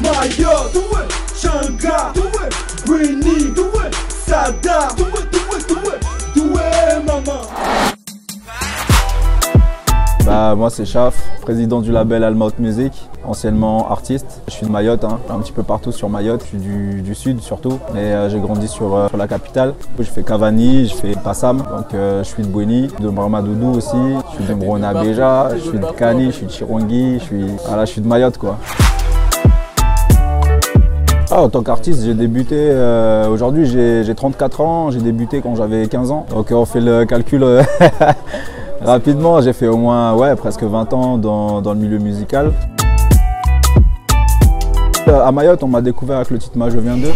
Mayotte, Changa, Winnie, Sada, maman. Bah, moi c'est Chaf, président du label Almaut Music, anciennement artiste. Je suis de Mayotte, un petit peu partout sur Mayotte, je suis du sud surtout, mais j'ai grandi sur la capitale. Je fais Cavani, je fais Passam, donc je suis de Bouéni, de Marmadoudou aussi, je suis de Mbrona Beja, je suis de Kani, je suis de Chirongui, je suis de Mayotte quoi. En tant qu'artiste, j'ai débuté, aujourd'hui j'ai 34 ans, j'ai débuté quand j'avais 15 ans, donc on fait le calcul rapidement, j'ai fait au moins presque 20 ans dans le milieu musical. À Mayotte, on m'a découvert avec le titre Moi je viens d'eux.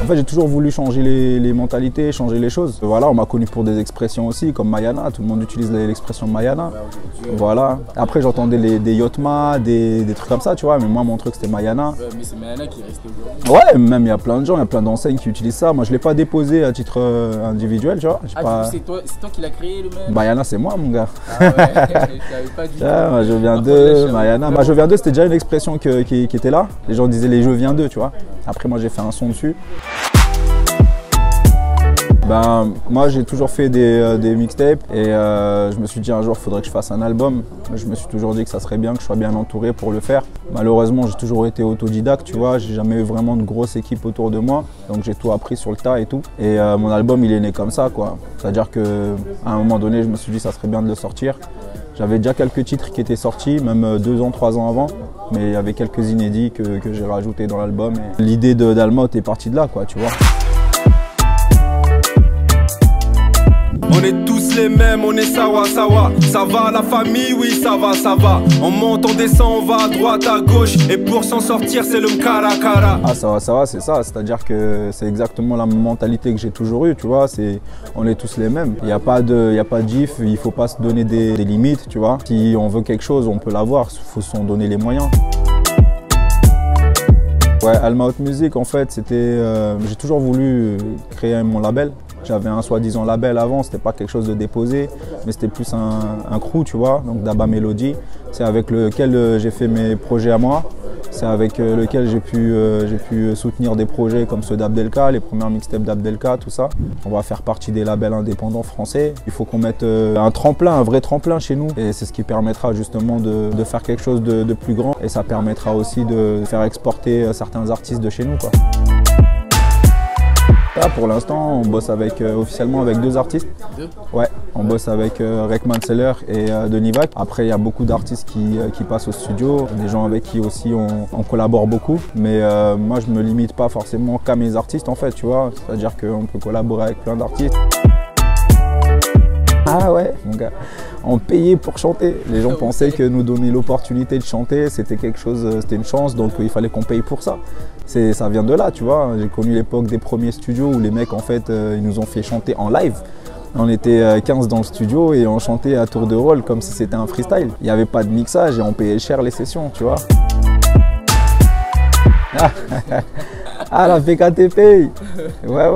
En fait, j'ai toujours voulu changer les mentalités, changer les choses. Voilà, on m'a connu pour des expressions aussi, comme Mayana. Tout le monde utilise l'expression Mayana. Voilà. Après, j'entendais des Yotma, des trucs comme ça, tu vois. Mais moi, mon truc, c'était Mayana. Mais c'est Mayana qui est resté aujourd'hui. Ouais, même il y a plein de gens, il y a plein d'enseignes qui utilisent ça. Moi, je ne l'ai pas déposé à titre individuel, tu vois. C'est toi qui l'as créé, le même? Mayana, c'est moi, mon gars. Ah ouais, je savais pas du tout. Moi, je viens d'eux, Mayana. Moi, je viens d'eux, c'était déjà une expression qui était là. Les gens disaient les je viens d'eux, tu vois. Après, moi, j'ai fait un son dessus. Moi j'ai toujours fait des mixtapes et je me suis dit un jour il faudrait que je fasse un album. Je me suis toujours dit que ça serait bien que je sois bien entouré pour le faire. Malheureusement j'ai toujours été autodidacte, tu vois, j'ai jamais eu vraiment de grosse équipe autour de moi, donc j'ai tout appris sur le tas et tout. Et mon album il est né comme ça quoi. C'est-à-dire qu'à un moment donné je me suis dit ça serait bien de le sortir. J'avais déjà quelques titres qui étaient sortis, même 2 ans, 3 ans avant, mais il y avait quelques inédits que j'ai rajoutés dans l'album. L'idée d'Almaut est partie de là quoi, tu vois. On est tous les mêmes, on est sawa sawa. Ça va la famille, oui ça va. On monte, on descend, on va à droite, à gauche. Et pour s'en sortir c'est le mkara kara. Ah ça va, c'est ça. C'est-à-dire que c'est exactement la mentalité que j'ai toujours eue, tu vois. On est tous les mêmes. Il n'y a pas de gif, il ne faut pas se donner des limites, tu vois. Si on veut quelque chose, on peut l'avoir, il faut s'en donner les moyens. Ouais, Almaut Music en fait, j'ai toujours voulu créer mon label. J'avais un soi-disant label avant, c'était pas quelque chose de déposé, mais c'était plus un crew, tu vois, donc Daba Melody. C'est avec lequel j'ai fait mes projets à moi. C'est avec lequel j'ai pu soutenir des projets comme ceux d'Abdelka, les premières mixtapes d'Abdelka, tout ça. On va faire partie des labels indépendants français. Il faut qu'on mette un vrai tremplin chez nous. Et c'est ce qui permettra justement de faire quelque chose de plus grand. Et ça permettra aussi de faire exporter certains artistes de chez nous, quoi. Là, pour l'instant, on bosse officiellement avec 2 artistes. Ouais, on bosse avec Rekman Seller et Denis Vac. Après, il y a beaucoup d'artistes qui passent au studio, des gens avec qui aussi on collabore beaucoup. Mais moi, je ne me limite pas forcément qu'à mes artistes, en fait, tu vois. C'est-à-dire qu'on peut collaborer avec plein d'artistes. Ah ouais, mon gars, on payait pour chanter. Les gens pensaient que nous donner l'opportunité de chanter, c'était quelque chose, c'était une chance, donc il fallait qu'on paye pour ça. Ça vient de là, tu vois. J'ai connu l'époque des premiers studios où les mecs, en fait, ils nous ont fait chanter en live. On était 15 dans le studio et on chantait à tour de rôle comme si c'était un freestyle. Il n'y avait pas de mixage et on payait cher les sessions, tu vois. Ah, la PKTP. Ouais,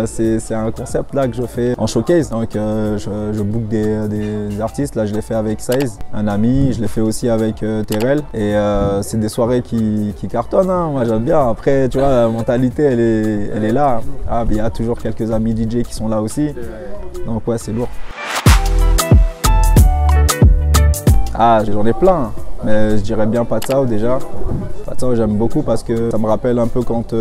c'est un concept là que je fais en showcase. Donc je book des artistes. Là, je l'ai fait avec Saiz, un ami. Je l'ai fait aussi avec Terrell. Et c'est des soirées qui cartonnent. Hein. Moi, j'aime bien. Après, tu vois, la mentalité, elle est là. Ah, il y a toujours quelques amis DJ qui sont là aussi. Donc ouais, c'est lourd. Ah, j'en ai plein. Mais je dirais bien Patsao déjà. Patsao j'aime beaucoup parce que ça me rappelle un peu quand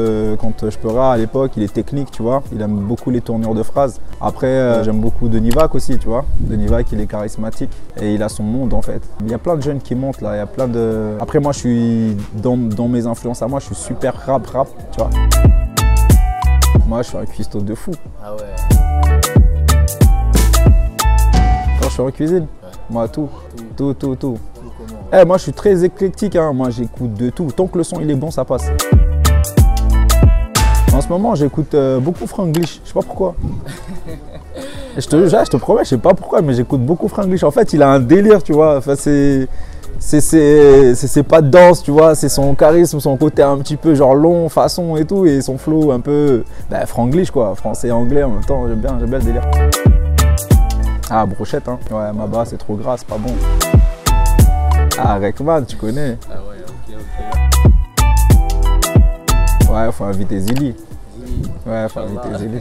Shpera à l'époque, il est technique, tu vois. Il aime beaucoup les tournures de phrases. Après j'aime beaucoup Denis Vac aussi, tu vois. Denis Vac il est charismatique et il a son monde en fait. Il y a plein de jeunes qui montent là, il y a plein de... Après moi je suis, dans mes influences à moi, je suis super rap, tu vois. Moi je suis un cuistot de fou. Ah ouais. Quand je suis en cuisine, moi tout. Moi je suis très éclectique, hein. Moi j'écoute de tout. Tant que le son il est bon, ça passe. En ce moment j'écoute beaucoup Franglish, je sais pas pourquoi. Je te promets, je sais pas pourquoi, mais j'écoute beaucoup Franglish. En fait il a un délire, tu vois. Enfin, c'est ses pas de danse, tu vois, c'est son charisme, son côté un petit peu genre long, façon et tout, et son flow un peu franglish quoi, français et anglais en même temps, j'aime bien le délire. Ah, brochette, hein. Ouais, Maba, c'est trop gras, c'est pas bon. Ah, Rekman, tu connais. Ah ouais, ok. Ouais, faut inviter Zili. Ouais, faut inviter Zili.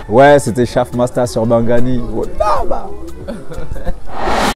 Ouais, c'était Chef Master sur Bangani. Oh,